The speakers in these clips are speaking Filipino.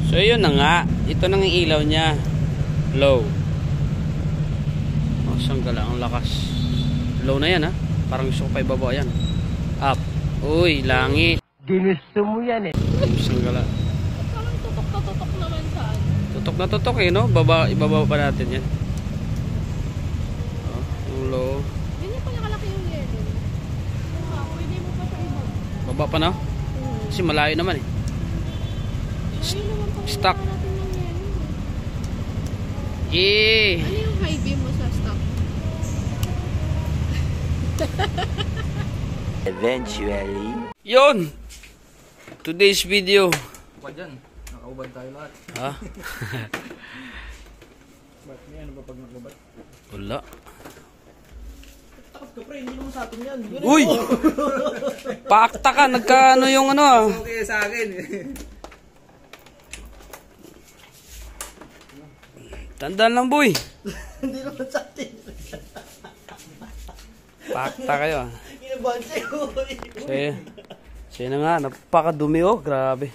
So yun na nga, ito nang ilaw niya. Low. Oh, saan gala ang lakas. Low na yan ha. Parang gusto ko pa ibaba yan. Up. Uy, langit. Ginusto mo yan eh. Saan gala. Parang tutok na tutok naman saan. Tutok na tutok eh, no? Ibaba pa natin yan. Oh, yung low. Ganyan pa nakalaki yung yelo. Pwede mo pa sa iba. Baba pa na? Kasi malayo naman eh. Ayun naman pa Stock. natin ng yelo. Eh. Ano yung high beam mo sa stock? Eventually. Yun! Today's video. Pa dyan, nakaubad tayo lahat. Ha? Ba't may ano ba pag nakubad? Wala. Takot ka pre, hindi naman sa atin yan. Uy! Paakta ka, nagkaano yung ano ah. Okay sa akin. Tandaan lang boy. Hindi naman sa atin. Paakta kayo ah. Inabahan sa'yo. Sige na nga, napakadumi oh, grabe.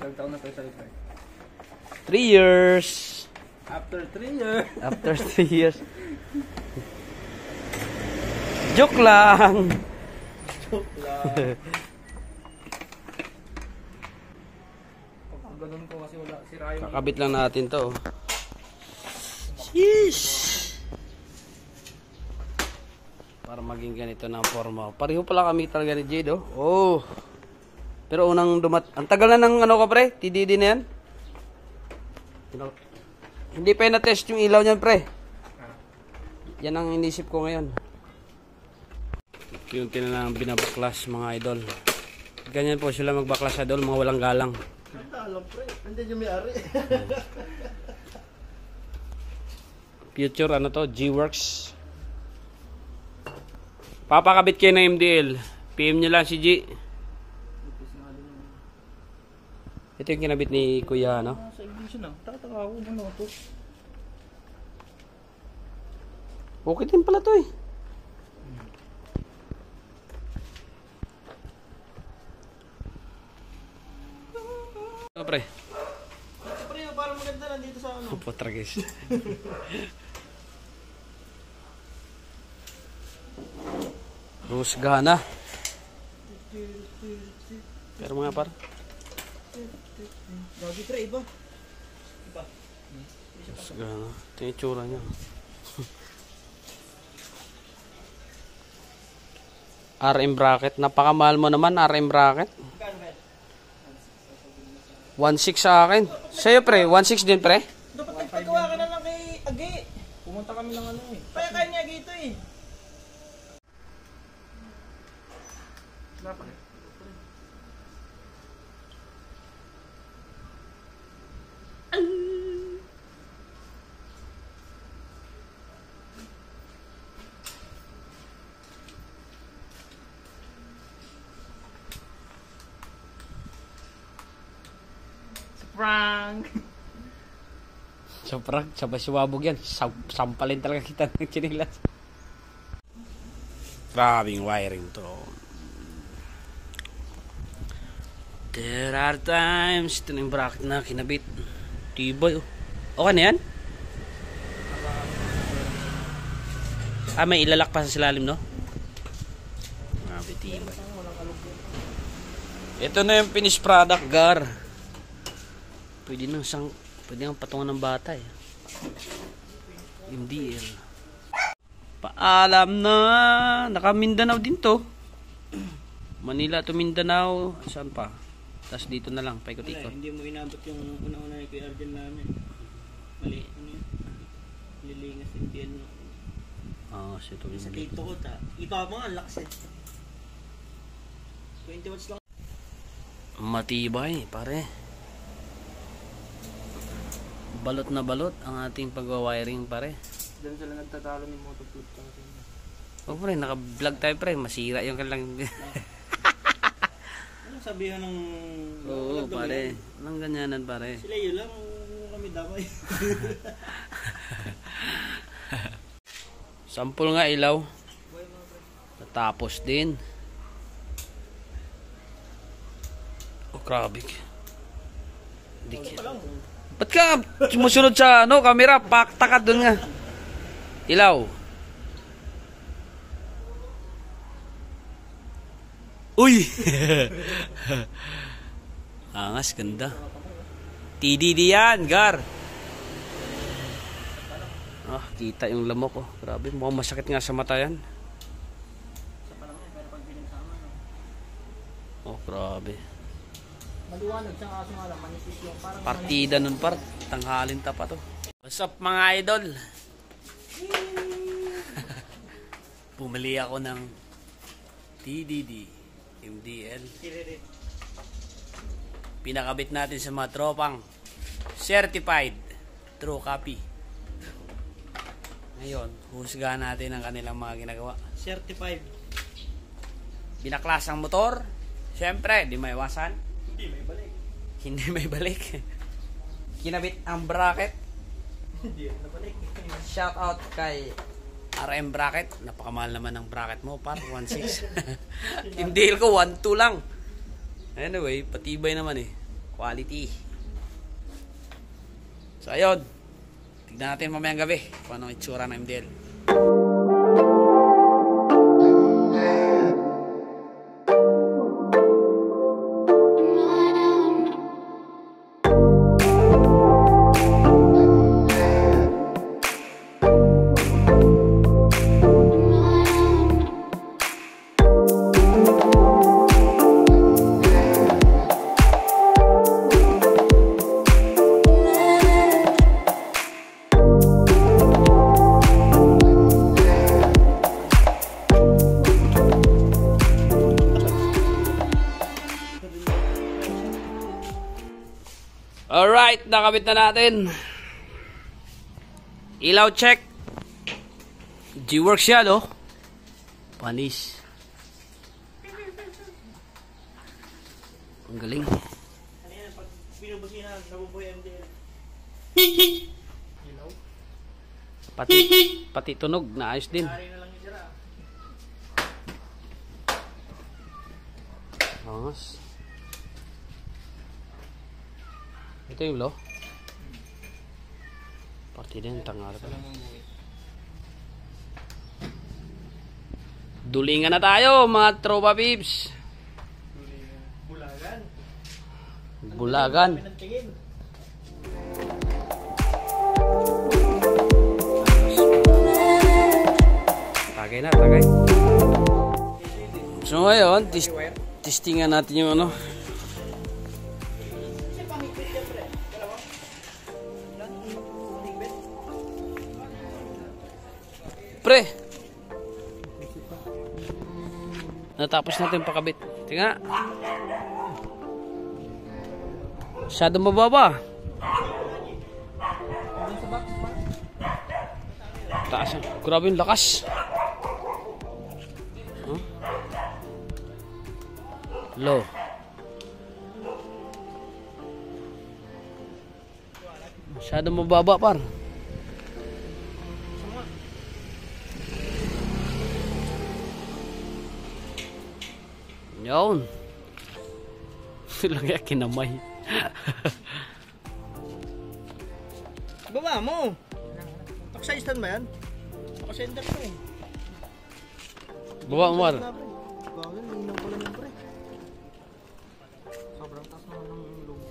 Ilang taon na tayo sa ito? 3 years. After 3 years. After 3 years. Joke lang. Joke lang. Pag ganun ko kasi wala, sira yung... Kakabit lang natin to. Sheesh. Para maging ganito na forma. Pareho pala kami talaga ni Jade oh. Oh. Pero unang ang tagal na ng ano ka pre? TDD na yan? Hindi pa na-test yung ilaw niyan pre. Yan ang inisip ko ngayon. Yung tinanang binabaklas mga idol. Ganyan po sila magbaklas idol, mga walang galang. Alam pre, hindi yung may-ari. Future ano to, G-Works. Papakabit kayo ng MDL. PM nyo lang si G. Ito yung kinabit ni Kuya ano. Sa ignition ah, tataka ako ano to. Okay din pala to eh. Ano pre? Pre, parang maganda nandito sa ano. Potragis. Rusga na. Pero mga par. Gagi pre, iba. Iba. Rusga na. Ito yung itsura niya. RM bracket. Napakamahal mo naman RM bracket. 1.6 sa akin. Sa'yo pre, 1.6 din pre? Dapat nagpagawa ka na lang kay Agi. Pumunta kami ng ano eh. Kaya kaya niya Agi ito eh. Dapat. Prank! So prank, sabay siwabog yan. Sampalin talaga kita ng chinilas. Grabing wiring to. There are times. Ito na yung bracket na kinabit. Tibay oh. Okay na yan? Ah, may ilalak pa sa silalim no? Grabe tibay. Ito na yung finished product, Gar. Pwede nang patungan ng bata eh. MDL. Paalam na. Naka Mindanao din to. Manila to Mindanao. Saan pa? Tapos dito na lang, paikot-ikot. Hindi mo inabot yung una-una ni Kuya Arjen namin. Mali, ano yun? Lilingas yung piano. Oo, ito yung Sa dito ko ta. Iba mo nga, lakas eh. 20 watts lang. Matibay, pare. Balot na balot ang ating pagwa-wiring, pare. Diyan sila nagtatalo ni Motoflip. O pre, naka-vlog tayo pre. Masira yung kanilang... Anong sabihan ng... Oo, pare. Walang ganyanan, pare. Sila yun lang, kami damay. Sampol nga ilaw. Natapos din. grabe. Ba't ka sumusunod sa ano, camera? Takad dun nga. Ilaw. Uy! Angas, ganda. TDD yan, Gar. Ah, kita yung lamok ko. Grabe, mukhang masakit nga sa mata yan. Oh, grabe. Maliwanag siyang kaso nga lang, manipis yung parang... Partida nun par, tanghalin pa to. What's up mga idol? Bumili ako ng TDD MDL. Pinakabit natin sa mga tropang certified true copy. Ngayon, husgahan natin ang kanilang mga ginagawa. Certified. Binaklas ang motor. Siyempre, di maiwasan. Hindi may balik. Hindi may balik. Kinabit ang bracket. Hindi na balik. Shout out kay RM bracket. Napakamahal naman ang bracket mo, par 1.6. Yung deal ko 1.2 lang. Anyway, patibay naman eh. Quality. So ayun. Tignan natin mamayang gabi kung anong itsura ng MDL. Alright, nakabit na natin. Ilaw check. G-Works yan, oh. Panis. Ang galing. Kanina pag binubusihan, nabubuhay MDL. Ilaw. Pati tunog, naayos din. Hari na lang yung sira. Angas. Ito yung low. Party din, tangal pa. Dulingan na tayo, mga tropa peeps. Bulagan. Bulagan. Pinantingin. Tagay na, tagay. So ngayon, testingan natin yung ano. Pre, natapos natin pakabit. Tingnan. Masyado mababa. Taas. Grabe yung lakas. Huh? Low. Masyado mababa par. Yun. Lang yan kinamay. Baba mo. Taksayistan ba yan? Nakasender ko eh. Baba mo par. Bakit? Linaw ko lang yung pre. Sobrang taas naman ng lumo.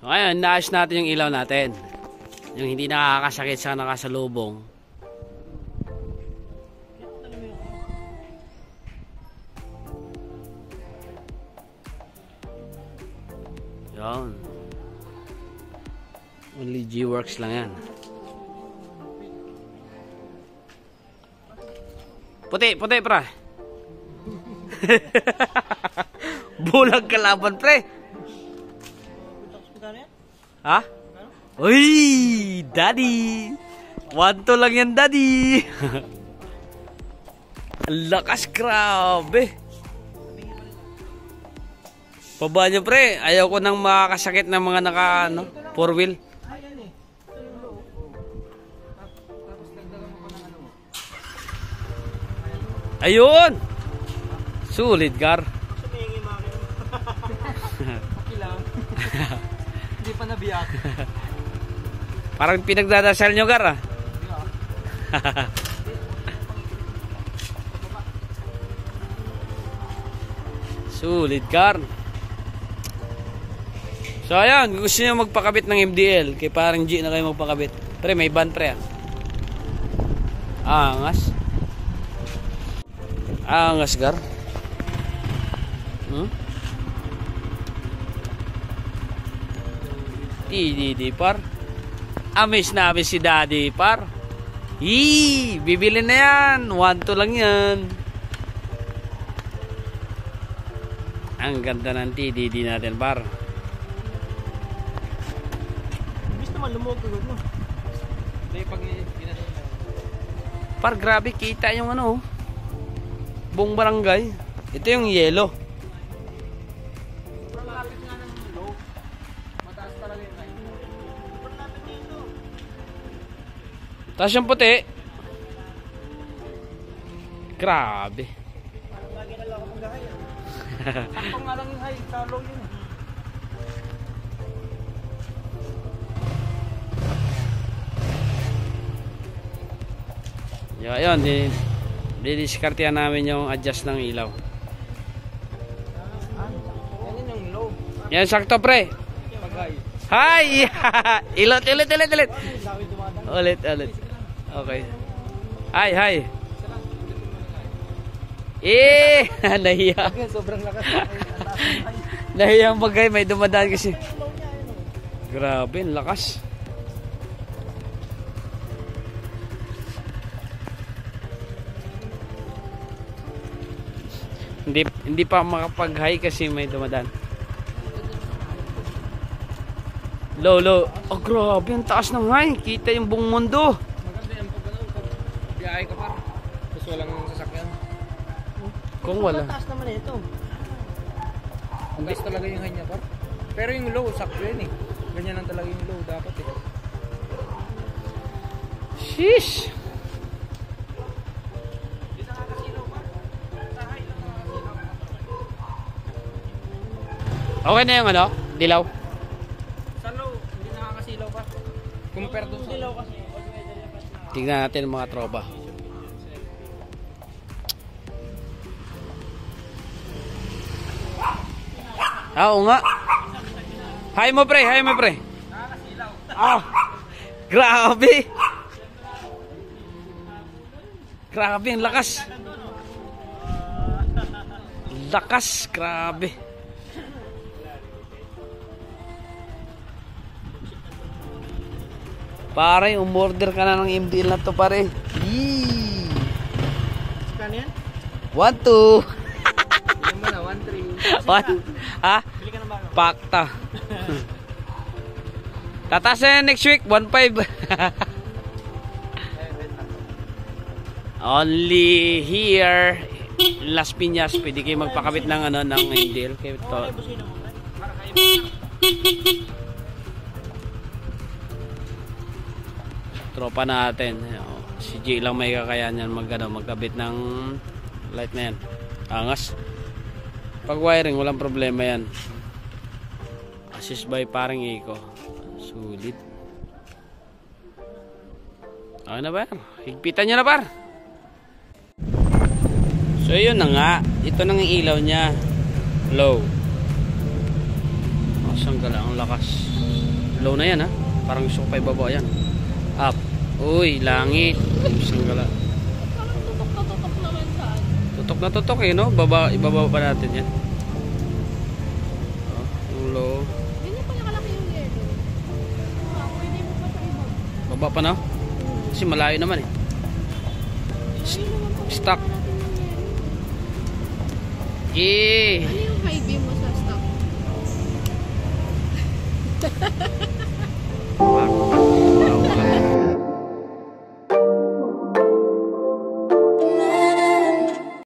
Ngayon, naayos natin yung ilaw natin. Yung hindi nakakasakit sa nakasalubong. Yan. Only G-Works lang yan. Puti, puti, pra. Bulag kalaban, pre. Ha? Uy, daddy. 1-2 lang yan, daddy. Ang lakas, grabe. Paba nyo, pre. Ayaw ko nang makakasakit ng mga naka, ano, 4-wheel. Ayun! Sulit, Gar. Sumingi makin. Hindi pa nabiyak. Parang pinagdadasal nyo, Gar, ah. Sulit, Gar. So, ayan. Gusto nyo magpakabit ng MDL. Kay parang G na kayo magpakabit. Pre, may ban, pre, ah. Angas. Angas, Gar. Di par. Amis na amis si Daddy, par. Bibili na yan. 1-2 lang yan. Ang ganda ng TDD natin, par. Gusto naman lumuwag kagod mo. Hindi, pag Par, grabe, kita yung ano, buong barangay. Ito yung yellow. sobrang lapit nga ng low. Mataas talaga yung line. Sobrang lapit dito. Tapos yung puti. Grabe. Parang lagi na lang ako mag-high. Sakto nga lang yung high, sa low yun. Yun, didiskartehan namin yung adjust ng ilaw. Yan yung low. Yan, sakto, pre. Pag-high. Hi! Ilot. Ulit. Okay. Hi. Nahiya. Sobrang lakas. Nahiya ang bagay, may dumadaan kasi. Grabe, ang lakas. Hindi pa makapag-high kasi may dumadaan. Low. Oh, grabe, ang taas ng high. Kita yung buong mundo. Maganda yan pag biyahe ka par. Tapos walang sasakyan. Kung wala. Taas naman ito. Ang taas talaga yung high niya par. Pero yung low, sakto yun eh. Ganyan lang talaga yung low dapat eh. Sheesh. Okay na yung ano? Dilaw? Sa low, hindi nakakasilaw pa. Compare doon sa dilaw kasi. Tignan natin ang mga tropa. Oo nga. Hi mo pre. Grabe. Grabe, ang lakas. Grabe. Pare, umorder ka na ng MDL na to, pare. Kano yan? 1-2. Bili mo na, 1-3. Ha? Bili ka na bago. Pakta. Tataas na yan next week, 1-5. Only here Las Piñas, pwede kayo magpakabit ng ano, ng MDL kay to. Tropa natin. Si G lang may kakayahan yan magkabit ng light na yan. Angas. Pag wiring, walang problema yan. Assist by paring Iko. Sulit. Okay na ba yan? Higpitan nyo na par. So yun na nga. Ito nang ilaw niya. Low. Saan ka lang? Ang lakas. Low na yan ha. Parang gusto ko pa ibaba yan. Up. Uy, langit. Saan ka lang? Parang tutok naman saan. Tutok na tutok eh, no? Ibaba pa natin yan. Yung low. Ganyan pala kalaki yung yellow. Pwede mo pa sa ibang. Baba pa na? Kasi malayo naman eh. Ayun naman po. Stock. Natin yung yellow. Eh. Ano yung high beam mo sa stock?